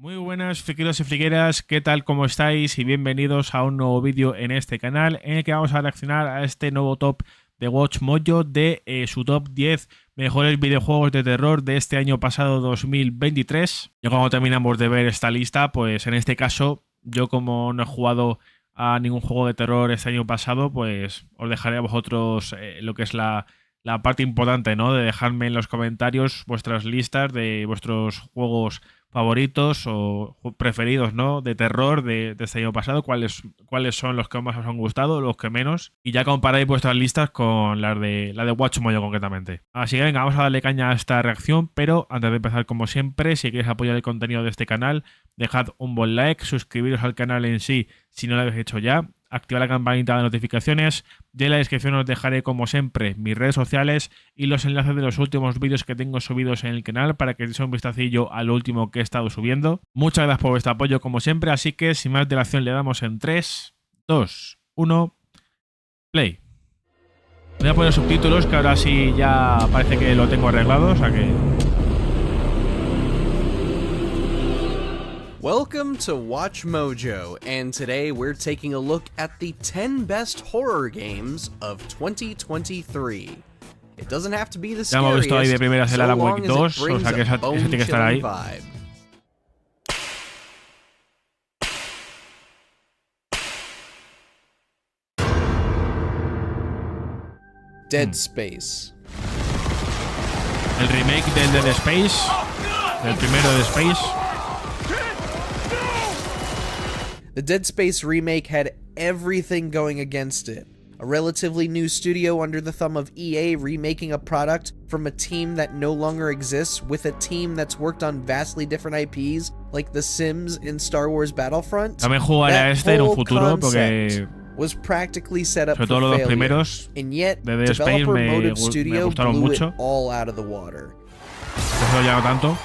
Muy buenas friqueros y friqueras, ¿qué tal? ¿Cómo estáis? Y bienvenidos a un nuevo vídeo en este canal en el que vamos a reaccionar a este nuevo top de Watch Mojo de su top 10 mejores videojuegos de terror de este año pasado 2023. Yo cuando terminamos de ver esta lista, pues en este caso, yo como no he jugado a ningún juego de terror este año pasado, pues os dejaré a vosotros lo que es la parte importante, ¿no? De dejarme en los comentarios vuestras listas de vuestros juegos favoritos o preferidos, ¿no? De terror de este año pasado, cuáles son los que más os han gustado, los que menos, y ya comparáis vuestras listas con la de Watch Mojo concretamente. Así que venga, vamos a darle caña a esta reacción, pero antes de empezar, como siempre, si queréis apoyar el contenido de este canal, dejad un buen like, suscribiros al canal en sí si no lo habéis hecho ya, activad la campanita de notificaciones, y en la descripción os dejaré como siempre mis redes sociales y los enlaces de los últimos vídeos que tengo subidos en el canal para que deis un vistacillo al último que he estado subiendo. Muchas gracias por vuestro apoyo como siempre, así que sin más dilación le damos en 3, 2, 1, play. Voy a poner subtítulos que ahora sí ya parece que lo tengo arreglado, o sea que... Welcome to Watch Mojo, and today we're taking a look at the 10 best horror games of 2023. It doesn't have to be the Ya hemos visto ahí de primeras el so Alan long Wake as 2, it o brings sea que a ese tiene que estar ahí. bone-chilling vibe. Dead Space. El remake del Dead Space, del primero de Space. The Dead Space remake had everything going against it. A relatively new studio under the thumb of EA remaking a product from a team that no longer exists with a team that's worked on vastly different IPs like The Sims and Star Wars Battlefront. También jugaré a este en un futuro porque was practically set up sobre todo for los dos failure, primeros and yet de Dead Space developer me Motive Studio gustaron blew mucho. it all out of the water. Eso ya no tanto.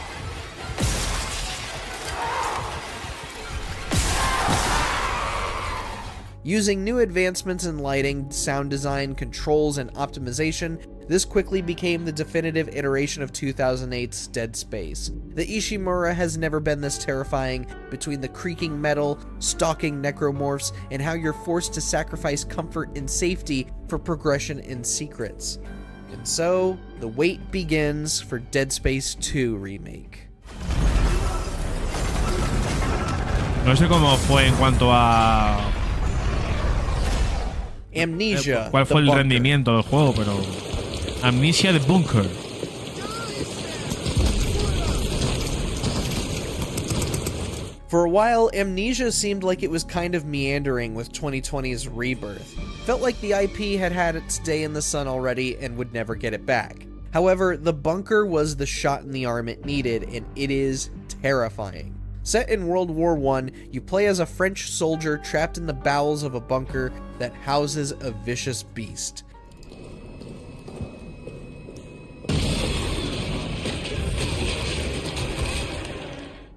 Using new advancements in lighting, sound design, controls, and optimization, this quickly became the definitive iteration of 2008's Dead Space. The Ishimura has never been this terrifying, between the creaking metal, stalking necromorphs, and how you're forced to sacrifice comfort and safety for progression and secrets. And so, the wait begins for Dead Space 2 Remake. No sé cómo fue en cuanto a... Amnesia ¿Cuál fue The el Bunker. rendimiento del juego? Pero... Amnesia The Bunker. For a while, Amnesia seemed like it was kind of meandering with 2020's rebirth. Felt like the IP had had its day in the sun already and would never get it back. However, The Bunker was the shot in the arm it needed, and it is terrifying. Set in World War I, you play as a French soldier trapped in the bowels of a bunker that houses a vicious beast.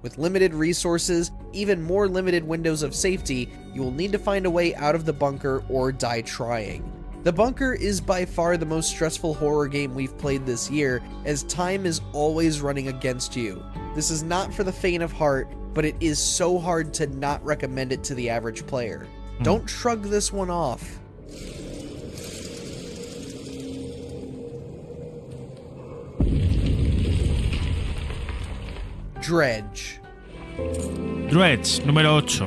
With limited resources, even more limited windows of safety, you will need to find a way out of the bunker or die trying. The Bunker is by far the most stressful horror game we've played this year, as time is always running against you. This is not for the faint of heart, but it is so hard to not recommend it to the average player. Don't shrug this one off. Dredge. Dredge, número 8.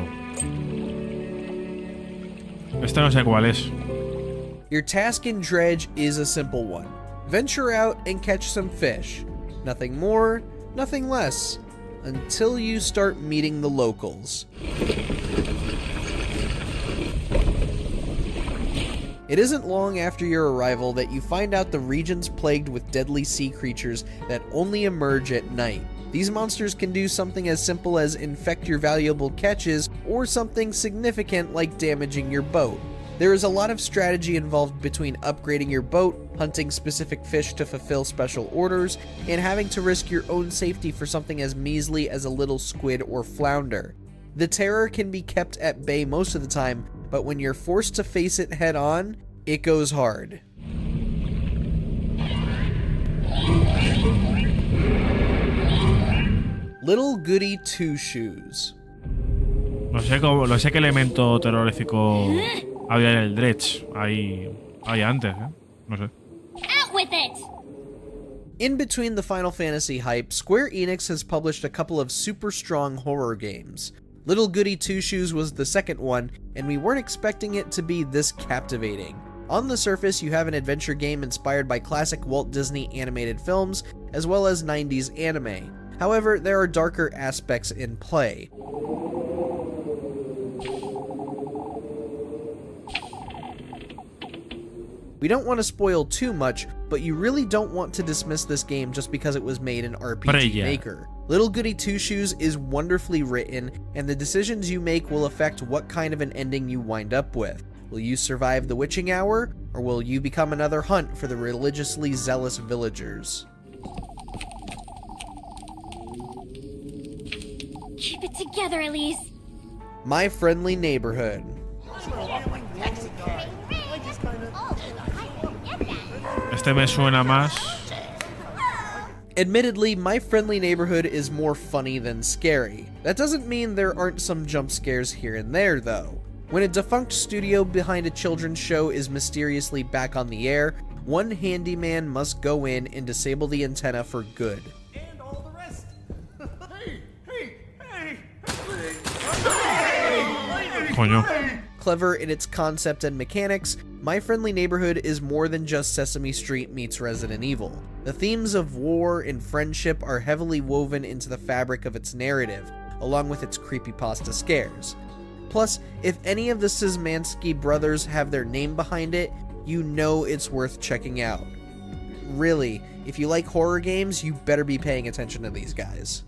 Este no sé cuál es. Your task in Dredge is a simple one. Venture out and catch some fish. Nothing more, nothing less. Until you start meeting the locals. It isn't long after your arrival that you find out the region's plagued with deadly sea creatures that only emerge at night. These monsters can do something as simple as infect your valuable catches, or something significant like damaging your boat. There is a lot of strategy involved between upgrading your boat, hunting specific fish to fulfill special orders, and having to risk your own safety for something as measly as a little squid or flounder. The terror can be kept at bay most of the time, but when you're forced to face it head on, it goes hard. Little Goody Two Shoes. No sé qué elemento terrorífico había en el Dredge. Hay antes, ¿eh? No sé. Out with it! In between the Final Fantasy hype, Square Enix has published a couple of super strong horror games. Little Goody Two Shoes was the second one, and we weren't expecting it to be this captivating. On the surface, you have an adventure game inspired by classic Walt Disney animated films, as well as 90s anime. However, there are darker aspects in play. We don't want to spoil too much, but you really don't want to dismiss this game just because it was made in RPG Maker. Little Goody Two Shoes is wonderfully written, and the decisions you make will affect what kind of an ending you wind up with. Will you survive the witching hour, or will you become another hunt for the religiously zealous villagers? Keep it together, Elise. My Friendly Neighborhood. Este me suena más. Admittedly, My Friendly Neighborhood is more funny than scary. That doesn't mean there aren't some jump scares here and there, though. When a defunct studio behind a children's show is mysteriously back on the air, one handyman must go in and disable the antenna for good. And all the rest. Coño. Clever in its concept and mechanics, My Friendly Neighborhood is more than just Sesame Street meets Resident Evil. The themes of war and friendship are heavily woven into the fabric of its narrative, along with its creepypasta scares. Plus, if any of the Szymanski brothers have their name behind it, you know it's worth checking out. Really, if you like horror games, you better be paying attention to these guys.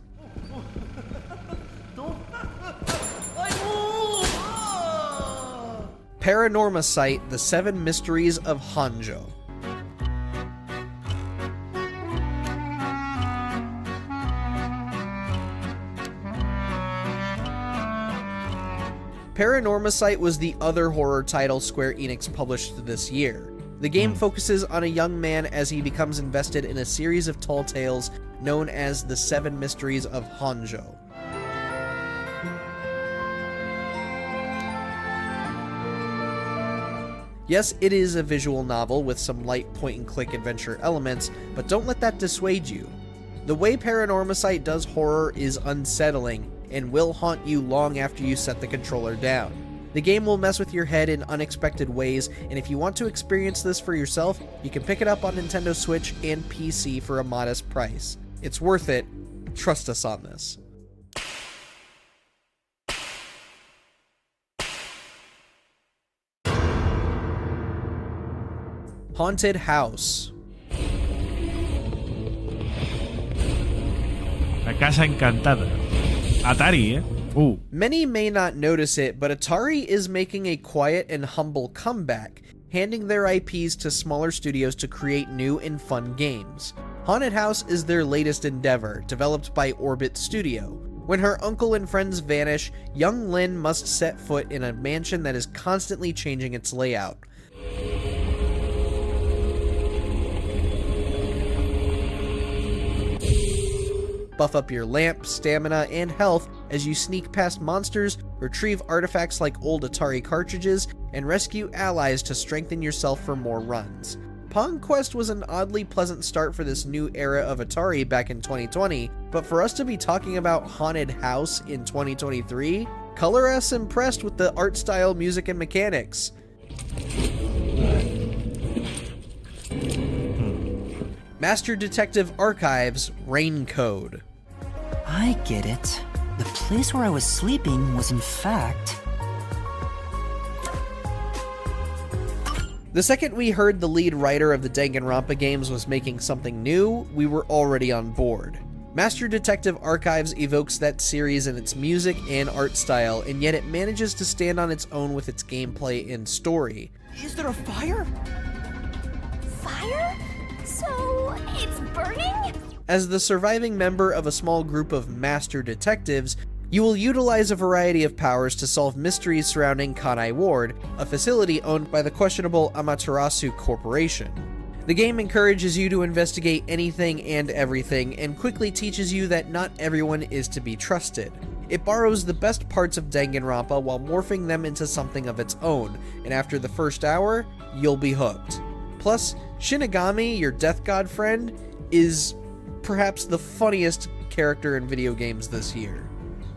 Paranorma Site: The Seven Mysteries of Hanjo. Paranorma Site was the other horror title Square Enix published this year. The game focuses on a young man as he becomes invested in a series of tall tales known as the Seven Mysteries of Hanjo. Yes, it is a visual novel with some light point-and-click adventure elements, but don't let that dissuade you. The way Paranorma Site does horror is unsettling, and will haunt you long after you set the controller down. The game will mess with your head in unexpected ways, and if you want to experience this for yourself, you can pick it up on Nintendo Switch and PC for a modest price. It's worth it. Trust us on this. Haunted House. La Casa Encantada. Atari, eh? Many may not notice it, but Atari is making a quiet and humble comeback, handing their IPs to smaller studios to create new and fun games. Haunted House is their latest endeavor, developed by Orbit Studio. When her uncle and friends vanish, young Lynn must set foot in a mansion that is constantly changing its layout. Buff up your lamp, stamina, and health as you sneak past monsters, retrieve artifacts like old Atari cartridges, and rescue allies to strengthen yourself for more runs. Pong Quest was an oddly pleasant start for this new era of Atari back in 2020, but for us to be talking about Haunted House in 2023, color us impressed with the art style, music, and mechanics. Master Detective Archives Rain Code. I get it. The place where I was sleeping was in fact... The second we heard the lead writer of the Danganronpa games was making something new, we were already on board. Master Detective Archives evokes that series in its music and art style, and yet it manages to stand on its own with its gameplay and story. Is there a fire? Fire? So, it's burning? As the surviving member of a small group of master detectives, you will utilize a variety of powers to solve mysteries surrounding Kanai Ward, a facility owned by the questionable Amaterasu Corporation. The game encourages you to investigate anything and everything, and quickly teaches you that not everyone is to be trusted. It borrows the best parts of Danganronpa while morphing them into something of its own, and after the first hour, you'll be hooked. Plus, Shinigami, your death god friend, is perhaps the funniest character in video games this year.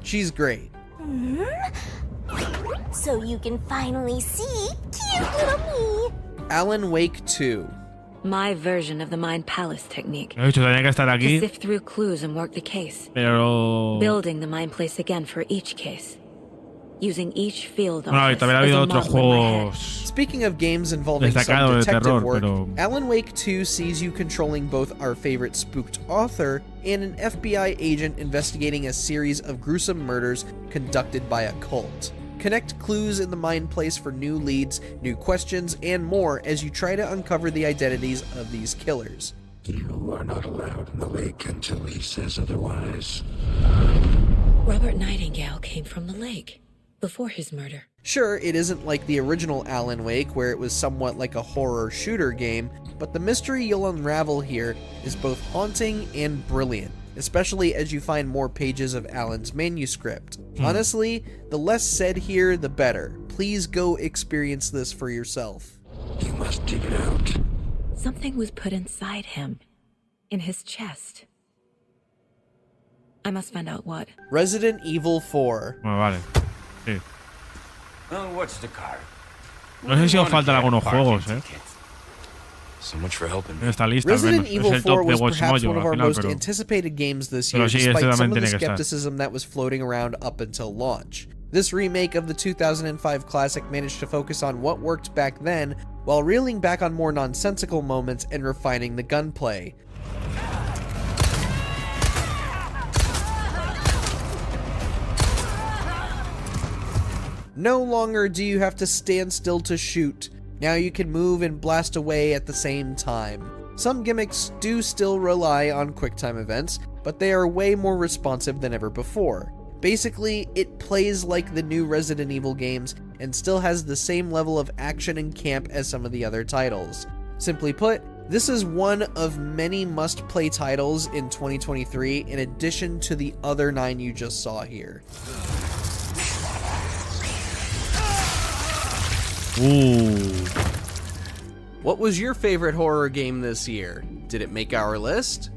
She's great. So you can finally see cute little me. Alan Wake 2. My version of the Mind Palace technique. De hecho, tenía que estar To aquí, sift through clues and work the case. pero... Building the mind place again for each case. Using each field Bueno, y office también ha as habido a otros model in my head. juegos Speaking of games involving some destacados de detective terror, work, pero... Alan Wake 2 sees you controlling both our favorite spooked author and an FBI agent investigating a series of gruesome murders conducted by a cult. Connect clues in the mind place for new leads, new questions, and more as you try to uncover the identities of these killers. You are not allowed in the lake until he says otherwise. Robert Nightingale came from the lake before his murder. Sure, it isn't like the original Alan Wake, where it was somewhat like a horror shooter game, but the mystery you'll unravel here is both haunting and brilliant, especially as you find more pages of Alan's manuscript. Honestly, the less said here, the better. Please go experience this for yourself. You must dig it out. Something was put inside him. In his chest. I must find out what. Resident Evil 4. Bueno, vale. Sí. Oh, what's the card? No sé si os faltan algunos juegos, So much for helping en me. esta lista, al Resident menos. Evil Es el 4 top de was Watch perhaps Mojo, one of al our final, most pero... anticipated games this Pero year, sí, este despite también some of the tiene que estar. skepticism that was floating around up until launch. This remake of the 2005 classic managed to focus on what worked back then, while reeling back on more nonsensical moments and refining the gunplay. No longer do you have to stand still to shoot. Now you can move and blast away at the same time. Some gimmicks do still rely on QuickTime events, but they are way more responsive than ever before. Basically, it plays like the new Resident Evil games and still has the same level of action and camp as some of the other titles. Simply put, this is one of many must-play titles in 2023 in addition to the other 9 you just saw here. What was your favorite horror game this year? Did it make our list?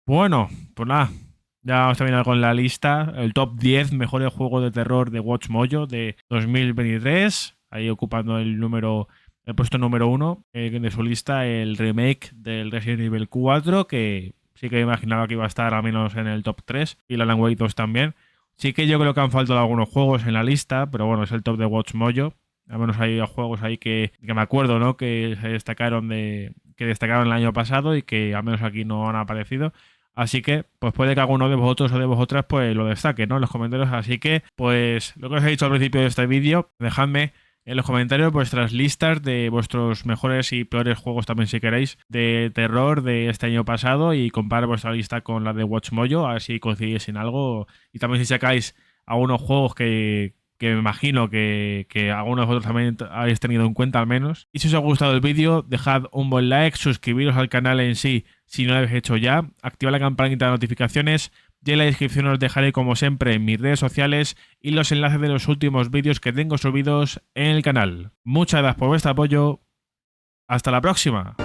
Bueno, pues nada. Ya vamos a terminar con la lista. El top 10 mejores juegos de terror de Watch Mojo de 2023. Ahí ocupando el puesto número 1 de su lista, el remake del Resident Evil 4, que sí que imaginaba que iba a estar al menos en el top 3. Y la Alan Wake 2 también. Sí que yo creo que han faltado algunos juegos en la lista, pero bueno, es el top de Watch Mojo. Al menos hay juegos ahí que me acuerdo, ¿no? Que destacaron el año pasado y que al menos aquí no han aparecido. Así que, pues puede que alguno de vosotros o de vosotras pues lo destaque, ¿no? En los comentarios. Así que, pues lo que os he dicho al principio de este vídeo, dejadme en los comentarios vuestras listas de vuestros mejores y peores juegos también, si queréis, de terror de este año pasado, y comparar vuestra lista con la de Watch Mojo, a ver si coincidís en algo. Y también si sacáis algunos juegos que me imagino que algunos de vosotros también habéis tenido en cuenta al menos. Y si os ha gustado el vídeo, dejad un buen like, suscribiros al canal en sí si no lo habéis hecho ya, activad la campanita de notificaciones, y en la descripción os dejaré como siempre mis redes sociales y los enlaces de los últimos vídeos que tengo subidos en el canal. Muchas gracias por vuestro apoyo, hasta la próxima.